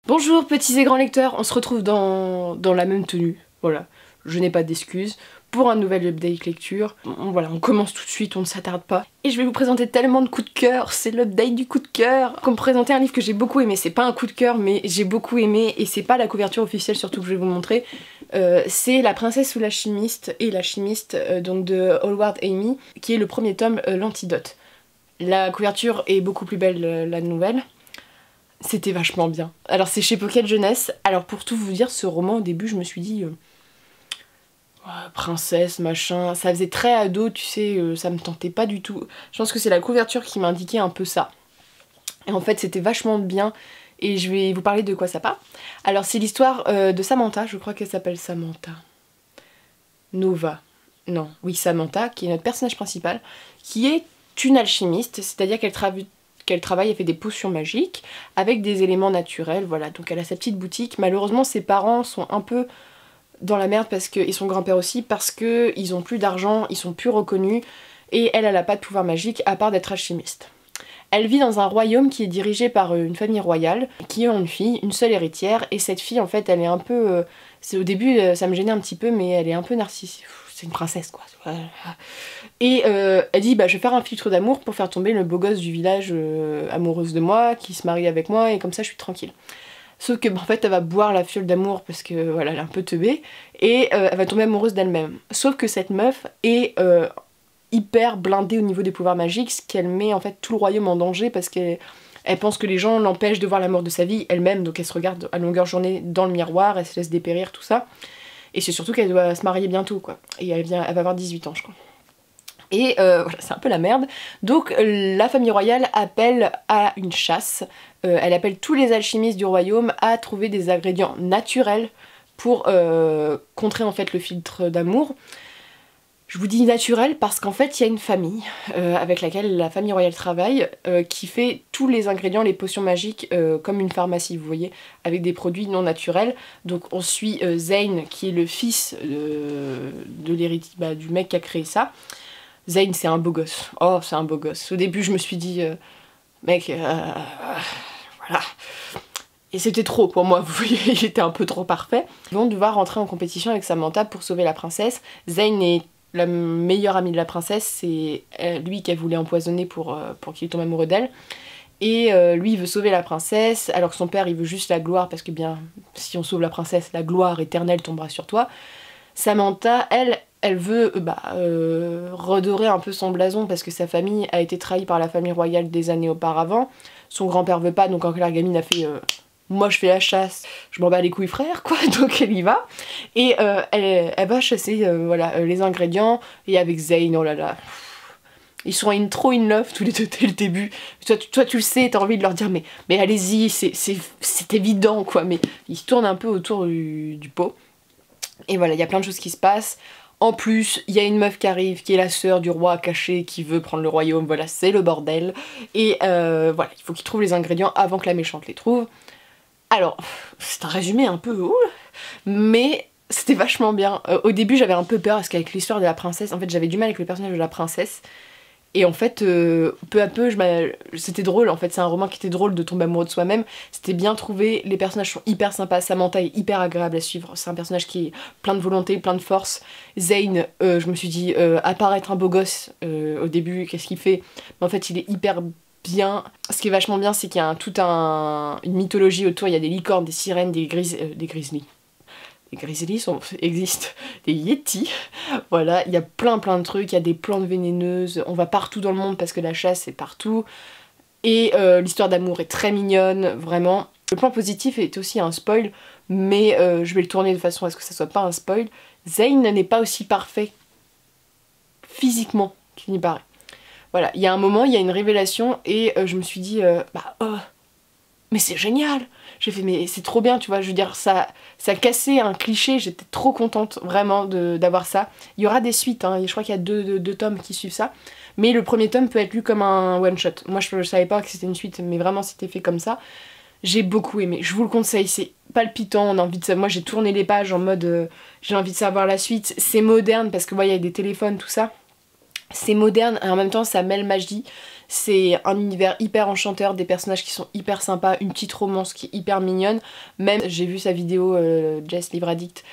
Bonjour petits et grands lecteurs, on se retrouve dans la même tenue, voilà, je n'ai pas d'excuses, pour un nouvel update lecture. Voilà, on commence tout de suite, on ne s'attarde pas. Et je vais vous présenter tellement de coups de cœur, c'est l'update du coup de cœur. Comme présenter un livre que j'ai beaucoup aimé, c'est pas un coup de cœur mais j'ai beaucoup aimé et c'est pas la couverture officielle surtout que je vais vous montrer. C'est La princesse ou la chimiste et la chimiste donc de Hallward Amy, qui est le premier tome, l'antidote. La couverture est beaucoup plus belle, la nouvelle. C'était vachement bien. Alors c'est chez Pocket Jeunesse. Alors pour tout vous dire, ce roman au début je me suis dit princesse, machin, ça faisait très ado, tu sais, ça me tentait pas du tout. Je pense que c'est la couverture qui m'indiquait un peu ça. Et en fait c'était vachement bien et je vais vous parler de quoi ça parle. Alors c'est l'histoire de Samantha, je crois qu'elle s'appelle Samantha. Nova. Non, oui Samantha, qui est notre personnage principal, qui est une alchimiste, c'est-à-dire qu'elle travaille, elle fait des potions magiques avec des éléments naturels, voilà, donc elle a sa petite boutique. Malheureusement ses parents sont un peu dans la merde parce que, et son grand-père aussi, parce que ils ont plus d'argent, ils sont plus reconnus, et elle a pas de pouvoir magique à part d'être alchimiste. Elle vit dans un royaume qui est dirigé par une famille royale, qui a une fille, une seule héritière, et cette fille en fait elle est un peu... au début ça me gênait un petit peu, mais elle est un peu narcissique. C'est une princesse quoi. Et elle dit bah je vais faire un filtre d'amour pour faire tomber le beau gosse du village amoureuse de moi, qui se marie avec moi, et comme ça je suis tranquille. Sauf que en fait elle va boire la fiole d'amour parce que voilà elle est un peu teubée, et elle va tomber amoureuse d'elle-même. Sauf que cette meuf est hyper blindée au niveau des pouvoirs magiques, ce qu'elle met en fait tout le royaume en danger parce qu'elle pense que les gens l'empêchent de voir l'amour de sa vie elle-même, donc elle se regarde à longueur de journée dans le miroir, elle se laisse dépérir, tout ça. Et c'est surtout qu'elle doit se marier bientôt quoi, et elle va avoir 18 ans je crois. Et voilà, c'est un peu la merde. Donc la famille royale appelle à une chasse. Elle appelle tous les alchimistes du royaume à trouver des ingrédients naturels pour contrer en fait le filtre d'amour. Je vous dis naturel parce qu'en fait il y a une famille avec laquelle la famille royale travaille qui fait tous les ingrédients, les potions magiques comme une pharmacie, vous voyez, avec des produits non naturels. Donc on suit Zane qui est le fils de l'héritier, du mec qui a créé ça. Zane c'est un beau gosse, oh c'est un beau gosse. Au début je me suis dit, mec, voilà. Et c'était trop pour moi, vous voyez, il était un peu trop parfait. Ils vont devoir rentrer en compétition avec Samantha pour sauver la princesse. Zane est le meilleur ami de la princesse, c'est lui qu'elle voulait empoisonner pour qu'il tombe amoureux d'elle. Et lui il veut sauver la princesse, alors que son père il veut juste la gloire, parce que bien, si on sauve la princesse, la gloire éternelle tombera sur toi. Samantha, elle veut redorer un peu son blason parce que sa famille a été trahie par la famille royale des années auparavant. Son grand-père veut pas, donc quand la gamine a fait moi je fais la chasse, je m'en bats les couilles frère quoi, donc elle y va. Et elle va chasser voilà, les ingrédients, et avec Zane, oh là là, ils sont trop in love tous les deux dès le début. Toi tu le sais, t'as envie de leur dire mais allez-y, c'est évident quoi, mais ils se tournent un peu autour du pot. Et voilà, il y a plein de choses qui se passent. En plus, il y a une meuf qui arrive, qui est la sœur du roi caché, qui veut prendre le royaume, voilà, c'est le bordel. Et voilà, il faut qu'ils trouvent les ingrédients avant que la méchante les trouve. Alors, c'est un résumé un peu... mais c'était vachement bien. Au début, j'avais un peu peur, parce qu'avec l'histoire de la princesse, en fait, j'avais du mal avec le personnage de la princesse. Et en fait, peu à peu, c'était drôle, en fait, c'est un roman qui était drôle de tomber amoureux de soi-même. C'était bien trouvé, les personnages sont hyper sympas, Samantha est hyper agréable à suivre, c'est un personnage qui est plein de volonté, plein de force. Zane, je me suis dit, à part être un beau gosse au début, qu'est-ce qu'il fait? Mais en fait, il est hyper bien. Ce qui est vachement bien, c'est qu'il y a une mythologie autour, il y a des licornes, des sirènes, des grizzlies. Les grizzlies existent, des yétis, voilà, il y a plein de trucs, il y a des plantes vénéneuses, on va partout dans le monde parce que la chasse est partout, et l'histoire d'amour est très mignonne, vraiment. Le point positif est aussi un spoil, mais je vais le tourner de façon à ce que ça soit pas un spoil. Zane n'est pas aussi parfait physiquement qu'il n'y paraît. Voilà, il y a un moment, il y a une révélation, et je me suis dit, mais c'est génial! J'ai fait mais c'est trop bien, tu vois, je veux dire, ça cassait un cliché, j'étais trop contente vraiment d'avoir ça. Il y aura des suites, hein, je crois qu'il y a deux tomes qui suivent ça, mais le premier tome peut être lu comme un one shot. Moi je savais pas que c'était une suite, mais vraiment c'était fait comme ça. J'ai beaucoup aimé, je vous le conseille, c'est palpitant, on a envie de ça. Moi j'ai tourné les pages en mode j'ai envie de savoir la suite. C'est moderne parce que il y a des téléphones, tout ça. C'est moderne et en même temps ça mêle magie. C'est un univers hyper enchanteur, des personnages qui sont hyper sympas, une petite romance qui est hyper mignonne. Même, j'ai vu sa vidéo, Jess Livre Addict,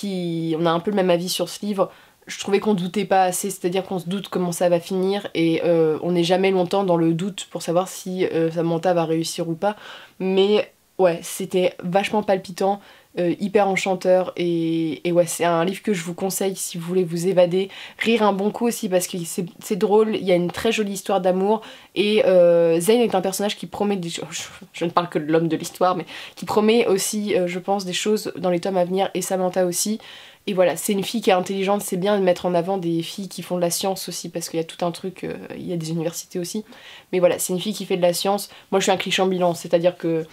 on a un peu le même avis sur ce livre. Je trouvais qu'on doutait pas assez, c'est-à-dire qu'on se doute comment ça va finir et on n'est jamais longtemps dans le doute pour savoir si Samantha va réussir ou pas. Mais ouais, c'était vachement palpitant, hyper enchanteur et ouais, c'est un livre que je vous conseille si vous voulez vous évader. Rire un bon coup aussi parce que c'est drôle, il y a une très jolie histoire d'amour et Zane est un personnage qui promet des choses, je ne parle que de l'homme de l'histoire, mais qui promet aussi, je pense, des choses dans les tomes à venir et Samantha aussi. Et voilà, c'est une fille qui est intelligente, c'est bien de mettre en avant des filles qui font de la science aussi, parce qu'il y a tout un truc, il y a des universités aussi. Mais voilà, c'est une fille qui fait de la science. Moi je suis un cliché ambulant, c'est-à-dire que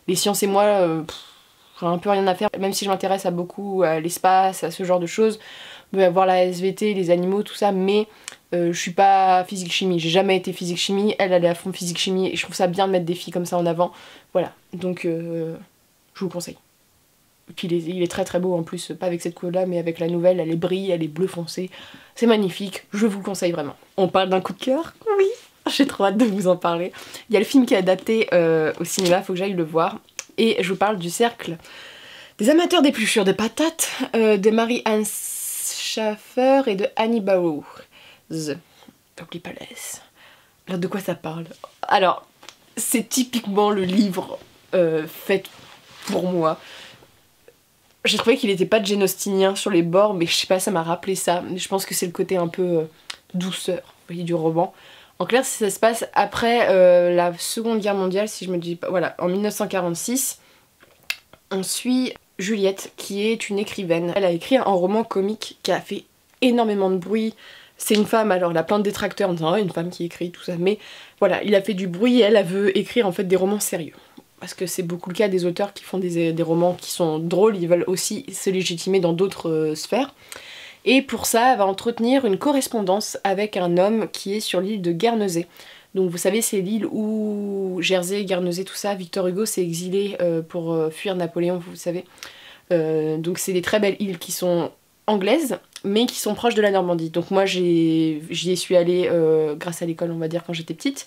les sciences et moi, j'ai un peu rien à faire, même si je m'intéresse à beaucoup à l'espace, à ce genre de choses, voir la SVT, les animaux, tout ça, mais je suis pas physique-chimie, j'ai jamais été physique-chimie, elle est à fond physique-chimie, et je trouve ça bien de mettre des filles comme ça en avant. Voilà, donc je vous conseille. Puis il est très très beau en plus, pas avec cette couleur là mais avec la nouvelle, elle est brille, elle est bleu foncé, c'est magnifique, je vous le conseille vraiment. On parle d'un coup de cœur? Oui, j'ai trop hâte de vous en parler. Il y a le film qui est adapté au cinéma, faut que j'aille le voir, et je vous parle du Cercle des amateurs d'épluchures de patates de Marie-Anne Schaffer et de Annie Bauer. N'oublie pas la S. Alors de quoi ça parle? Alors, c'est typiquement le livre fait pour moi. J'ai trouvé qu'il était pas de génostinien sur les bords, mais je sais pas, ça m'a rappelé ça. Je pense que c'est le côté un peu douceur, vous voyez, du roman. En clair, ça se passe après la Seconde Guerre mondiale, si je me dis pas... Voilà, en 1946, on suit Juliette, qui est une écrivaine. Elle a écrit un roman comique qui a fait énormément de bruit. C'est une femme, alors elle a plein de détracteurs en disant ah, une femme qui écrit, tout ça. Mais voilà, il a fait du bruit et elle veut écrire en fait des romans sérieux. Parce que c'est beaucoup le cas des auteurs qui font des romans qui sont drôles, ils veulent aussi se légitimer dans d'autres sphères. Et pour ça, elle va entretenir une correspondance avec un homme qui est sur l'île de Guernesey. Donc vous savez, c'est l'île où Jersey, Guernesey, tout ça, Victor Hugo s'est exilé pour fuir Napoléon, vous savez. Donc c'est des très belles îles qui sont anglaises, mais qui sont proches de la Normandie. Donc moi j'y suis allée grâce à l'école, on va dire, quand j'étais petite.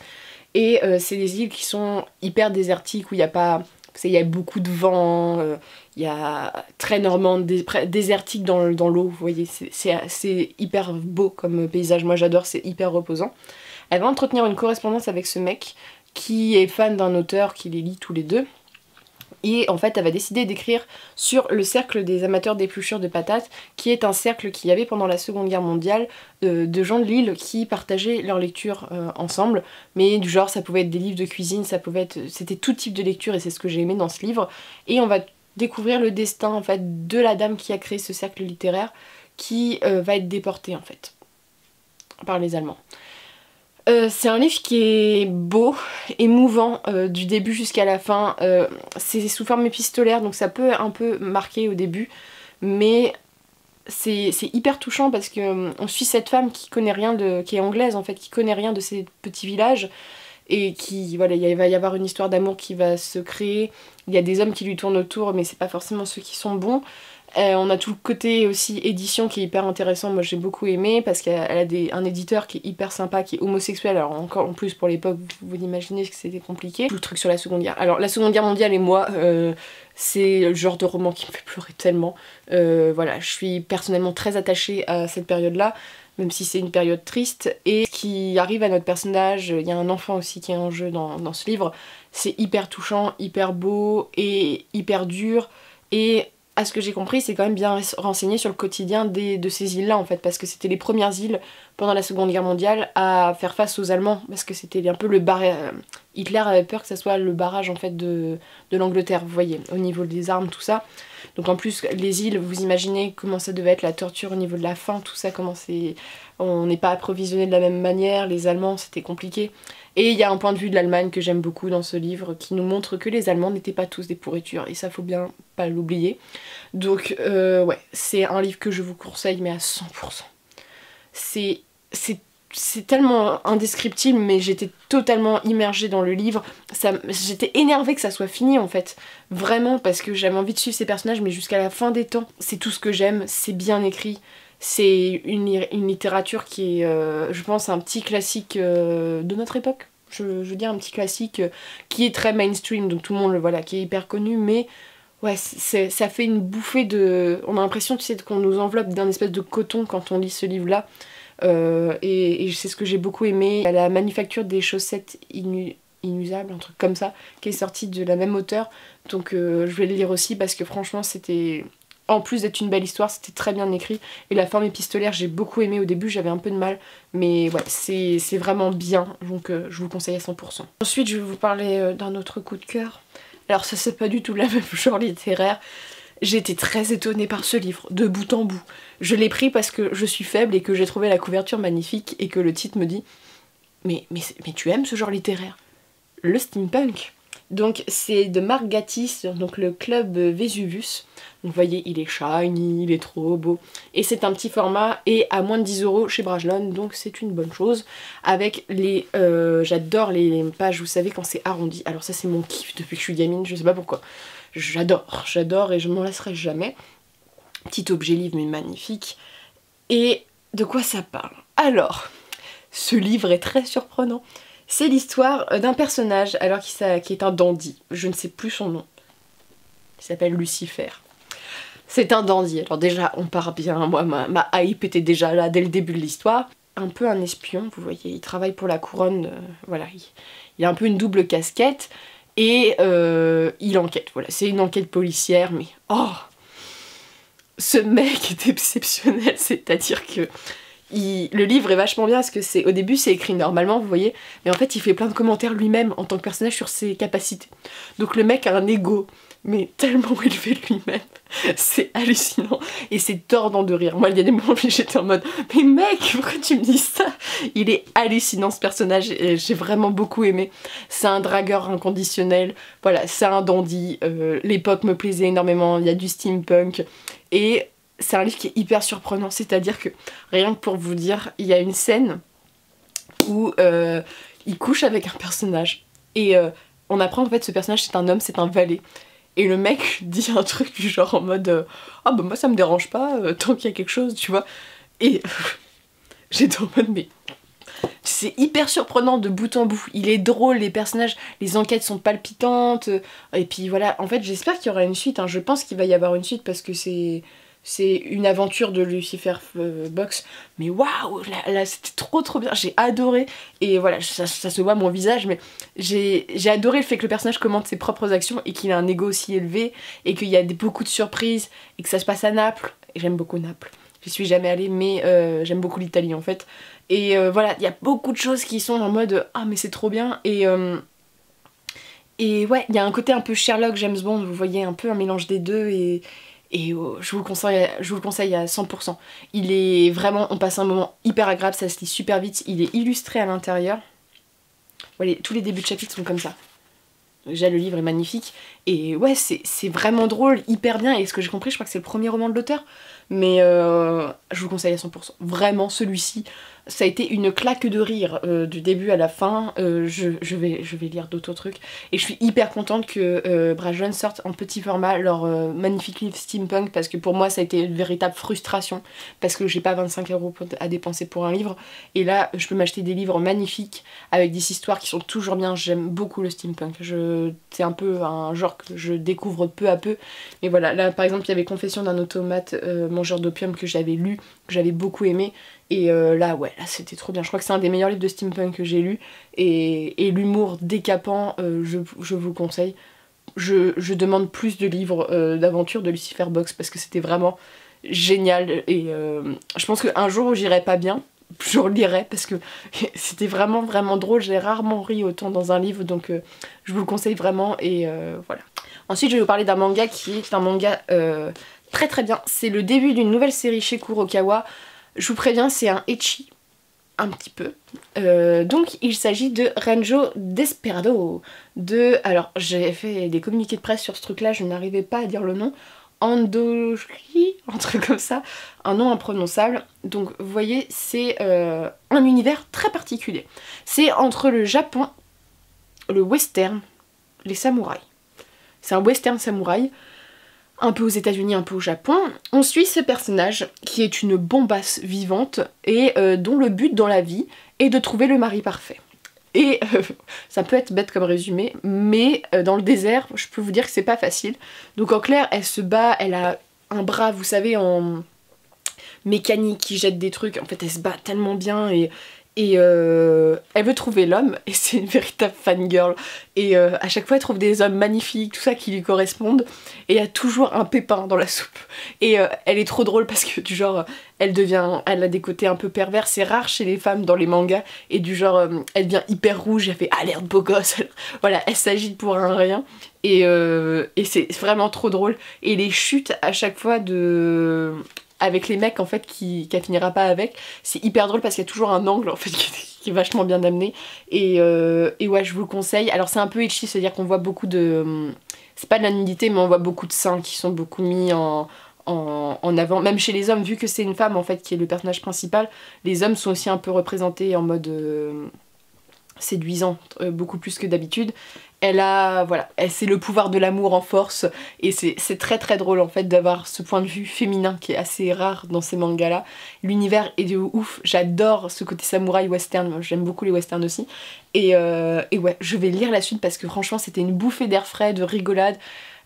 Et c'est des îles qui sont hyper désertiques, où il n'y a pas... Il y a beaucoup de vent, il y a très normande, désertique dans l'eau, vous voyez, c'est hyper beau comme paysage, moi j'adore, c'est hyper reposant. Elle va entretenir une correspondance avec ce mec qui est fan d'un auteur qui les lit tous les deux. Et en fait, elle va décider d'écrire sur le cercle des amateurs d'épluchures de patates, qui est un cercle qu'il y avait pendant la Seconde Guerre mondiale de gens de l'île qui partageaient leur lecture ensemble. Mais du genre, ça pouvait être des livres de cuisine, ça pouvait être... C'était tout type de lecture et c'est ce que j'ai aimé dans ce livre. Et on va découvrir le destin en fait de la dame qui a créé ce cercle littéraire, qui va être déportée en fait par les Allemands. C'est un livre qui est beau, émouvant du début jusqu'à la fin. C'est sous forme épistolaire, donc ça peut un peu marquer au début, mais c'est hyper touchant parce que on suit cette femme qui connaît rien qui est anglaise en fait, qui connaît rien de ces petits villages et qui, voilà, il va y avoir une histoire d'amour qui va se créer. Il y a des hommes qui lui tournent autour, mais c'est pas forcément ceux qui sont bons. On a tout le côté aussi édition qui est hyper intéressant, moi j'ai beaucoup aimé parce qu'elle a un éditeur qui est hyper sympa, qui est homosexuel, alors encore en plus pour l'époque vous imaginez que c'était compliqué. Tout le truc sur la Seconde Guerre. Alors la Seconde Guerre mondiale et moi, c'est le genre de roman qui me fait pleurer tellement. Voilà, je suis personnellement très attachée à cette période-là, même si c'est une période triste. Et ce qui arrive à notre personnage, il y a un enfant aussi qui est en jeu dans ce livre, c'est hyper touchant, hyper beau et hyper dur. Et à ce que j'ai compris, c'est quand même bien renseigné sur le quotidien de ces îles-là en fait, parce que c'était les premières îles pendant la Seconde Guerre mondiale à faire face aux Allemands, parce que c'était un peu le barrage. Hitler avait peur que ça soit le barrage en fait de l'Angleterre, vous voyez, au niveau des armes, tout ça. Donc en plus, les îles, vous imaginez comment ça devait être la torture au niveau de la faim, tout ça, comment c'est... On n'est pas approvisionné de la même manière, les Allemands, c'était compliqué. Et il y a un point de vue de l'Allemagne que j'aime beaucoup dans ce livre, qui nous montre que les Allemands n'étaient pas tous des pourritures, et ça faut bien pas l'oublier. Donc ouais, c'est un livre que je vous conseille, mais à 100%. C'est tellement indescriptible, mais j'étais totalement immergée dans le livre. J'étais énervée que ça soit fini en fait. Vraiment, parce que j'avais envie de suivre ces personnages, mais jusqu'à la fin des temps. C'est tout ce que j'aime, c'est bien écrit. C'est une littérature qui est, je pense, un petit classique de notre époque. je veux dire un petit classique qui est très mainstream, donc tout le monde le voilà, qui est hyper connu, mais ouais, ça fait une bouffée de... On a l'impression, tu sais, qu'on nous enveloppe d'un espèce de coton quand on lit ce livre-là. Et c'est ce que j'ai beaucoup aimé. Il y a la manufacture des chaussettes inusables, un truc comme ça, qui est sorti de la même auteure. Donc je vais le lire aussi parce que franchement, c'était... En plus d'être une belle histoire, c'était très bien écrit. Et la forme épistolaire, j'ai beaucoup aimé. Au début, j'avais un peu de mal. Mais ouais, c'est vraiment bien. Donc je vous le conseille à 100%. Ensuite, je vais vous parler d'un autre coup de cœur. Alors ça, c'est pas du tout la même genre littéraire. J'ai été très étonnée par ce livre, de bout en bout. Je l'ai pris parce que je suis faible et que j'ai trouvé la couverture magnifique et que le titre me dit mais tu aimes ce genre littéraire? Le steampunk. Donc c'est de Mark Gatiss, donc le club Vesuvus. Donc vous voyez, il est shiny, il est trop beau. Et c'est un petit format et à moins de 10 € chez Brajlon, donc c'est une bonne chose. Avec les... j'adore les pages, vous savez, quand c'est arrondi. Alors ça c'est mon kiff depuis que je suis gamine, je sais pas pourquoi. J'adore et je m'en lasserai jamais. Petit objet livre mais magnifique. Et de quoi ça parle? Alors, ce livre est très surprenant. C'est l'histoire d'un personnage, alors qui est un dandy. Je ne sais plus son nom. Il s'appelle Lucifer. C'est un dandy. Alors déjà, on part bien. Moi, ma hype était déjà là dès le début de l'histoire. Un peu un espion, vous voyez. Il travaille pour la couronne. Voilà, il a un peu une double casquette. Et il enquête. Voilà, c'est une enquête policière, mais oh, ce mec est exceptionnel. C'est-à-dire que le livre est vachement bien parce que au début c'est écrit normalement, vous voyez, mais en fait il fait plein de commentaires lui-même en tant que personnage sur ses capacités. Donc le mec a un ego, mais tellement élevé de lui-même, c'est hallucinant et c'est tordant de rire. Moi il y a des moments où j'étais en mode mais mec, pourquoi tu me dis ça? Il est hallucinant ce personnage et j'ai vraiment beaucoup aimé. C'est un dragueur inconditionnel, voilà, c'est un dandy, l'époque me plaisait énormément, il y a du steampunk et c'est un livre qui est hyper surprenant, c'est-à-dire que, rien que pour vous dire, il y a une scène où il couche avec un personnage et on apprend en fait ce personnage c'est un homme, c'est un valet. Et le mec dit un truc du genre en mode ah bah moi ça me dérange pas tant qu'il y a quelque chose, tu vois. Et j'étais en mode mais c'est hyper surprenant de bout en bout. Il est drôle, les personnages, les enquêtes sont palpitantes. Et puis voilà, en fait j'espère qu'il y aura une suite, hein. Je pense qu'il va y avoir une suite parce que c'est une aventure de Lucifer Box, mais waouh, là c'était trop bien, j'ai adoré, et voilà, ça se voit mon visage, mais j'ai adoré le fait que le personnage commente ses propres actions et qu'il a un ego aussi élevé, et qu'il y a beaucoup de surprises, et que ça se passe à Naples, et j'aime beaucoup Naples, j'y suis jamais allée, mais j'aime beaucoup l'Italie en fait, et voilà, il y a beaucoup de choses qui sont en mode ah mais c'est trop bien, et ouais, il y a un côté un peu Sherlock, James Bond, vous voyez, un peu un mélange des deux, et je vous le conseille à 100%. Il est vraiment, on passe un moment hyper agréable, ça se lit super vite, il est illustré à l'intérieur. Voilà, tous les débuts de chapitres sont comme ça. Déjà le livre est magnifique, et ouais c'est vraiment drôle, hyper bien, et ce que j'ai compris, je crois que c'est le premier roman de l'auteur, mais je vous le conseille à 100%. Vraiment, celui-ci, ça a été une claque de rire du début à la fin. Je vais lire d'autres trucs. Et je suis hyper contente que Brajlon sorte en petit format leur magnifique livre steampunk, parce que pour moi ça a été une véritable frustration, parce que j'ai pas 25 € à dépenser pour un livre. Et là, je peux m'acheter des livres magnifiques avec des histoires qui sont toujours bien. J'aime beaucoup le steampunk. C'est un peu un genre que je découvre peu à peu. Mais voilà, là par exemple, il y avait Confession d'un automate mangeur d'opium que j'avais lu, que j'avais beaucoup aimé. Et là, ouais, là c'était trop bien. Je crois que c'est un des meilleurs livres de steampunk que j'ai lu. Et l'humour décapant, je vous le conseille. Je demande plus de livres d'aventure de Lucifer Box parce que c'était vraiment génial. Et je pense qu'un jour où j'irai pas bien, je relirai parce que c'était vraiment drôle. J'ai rarement ri autant dans un livre, donc je vous le conseille vraiment. Et voilà. Ensuite, je vais vous parler d'un manga qui est un manga très bien. C'est le début d'une nouvelle série chez Kurokawa. Je vous préviens, c'est un ecchi, un petit peu. Donc il s'agit de Renjo Desperado. Alors j'ai fait des communiqués de presse sur ce truc là, je n'arrivais pas à dire le nom. Andoshi, un truc comme ça, un nom imprononçable. Donc vous voyez, c'est un univers très particulier. C'est entre le Japon, le western, les samouraïs. C'est un western samouraï. Un peu aux États-Unis, un peu au Japon. On suit ce personnage qui est une bombasse vivante et dont le but dans la vie est de trouver le mari parfait. Et ça peut être bête comme résumé, mais dans le désert, je peux vous dire que c'est pas facile. Donc en clair, elle se bat, elle a un bras, vous savez, en mécanique qui jette des trucs. En fait, elle se bat tellement bien et elle veut trouver l'homme et c'est une véritable fangirl. Et à chaque fois, elle trouve des hommes magnifiques, tout ça qui lui correspondent. Et il y a toujours un pépin dans la soupe. Et elle est trop drôle parce que du genre, elle a des côtés un peu pervers. C'est rare chez les femmes dans les mangas. Et du genre, elle devient hyper rouge, elle fait alerte beau gosse. Voilà, elle s'agite pour un rien. Et c'est vraiment trop drôle. Et les chutes à chaque fois avec les mecs en fait qu'elle finira pas avec, c'est hyper drôle parce qu'il y a toujours un angle en fait qui est vachement bien amené et ouais je vous le conseille. Alors c'est un peu ecchi, c'est-à-dire qu'on voit beaucoup de... c'est pas de la nudité mais on voit beaucoup de seins qui sont beaucoup mis en avant, même chez les hommes vu que c'est une femme en fait qui est le personnage principal, les hommes sont aussi un peu représentés en mode séduisant, beaucoup plus que d'habitude. Elle a, voilà, c'est le pouvoir de l'amour en force et c'est très très drôle en fait d'avoir ce point de vue féminin qui est assez rare dans ces mangas là. L'univers est de ouf, j'adore ce côté samouraï western, j'aime beaucoup les westerns aussi. Et ouais, je vais lire la suite parce que franchement c'était une bouffée d'air frais, de rigolade.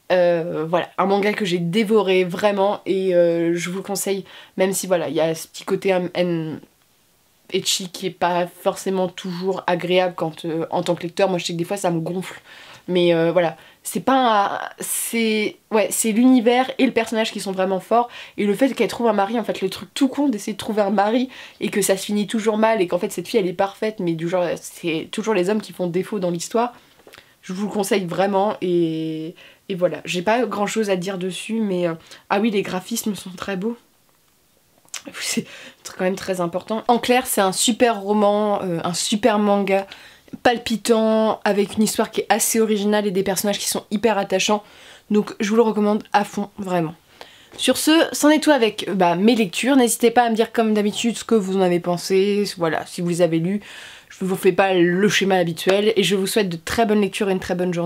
Voilà, un manga que j'ai dévoré vraiment et je vous le conseille, même si voilà, il y a ce petit côté ecchi qui est pas forcément toujours agréable quand en tant que lecteur. Moi je sais que des fois ça me gonfle mais voilà, c'est pas c'est l'univers et le personnage qui sont vraiment forts et le fait qu'elle trouve un mari, en fait le truc tout con d'essayer de trouver un mari et que ça se finit toujours mal et qu'en fait cette fille elle est parfaite mais du genre c'est toujours les hommes qui font défaut dans l'histoire. Je vous le conseille vraiment et voilà, j'ai pas grand chose à dire dessus mais ah oui, les graphismes sont très beaux. C'est quand même très important. En clair, c'est un super roman, un super manga palpitant, avec une histoire qui est assez originale et des personnages qui sont hyper attachants. Donc je vous le recommande à fond, vraiment. Sur ce, c'en est tout avec mes lectures. N'hésitez pas à me dire comme d'habitude ce que vous en avez pensé. Voilà, si vous les avez lus, je ne vous fais pas le schéma habituel. Et je vous souhaite de très bonnes lectures et une très bonne journée.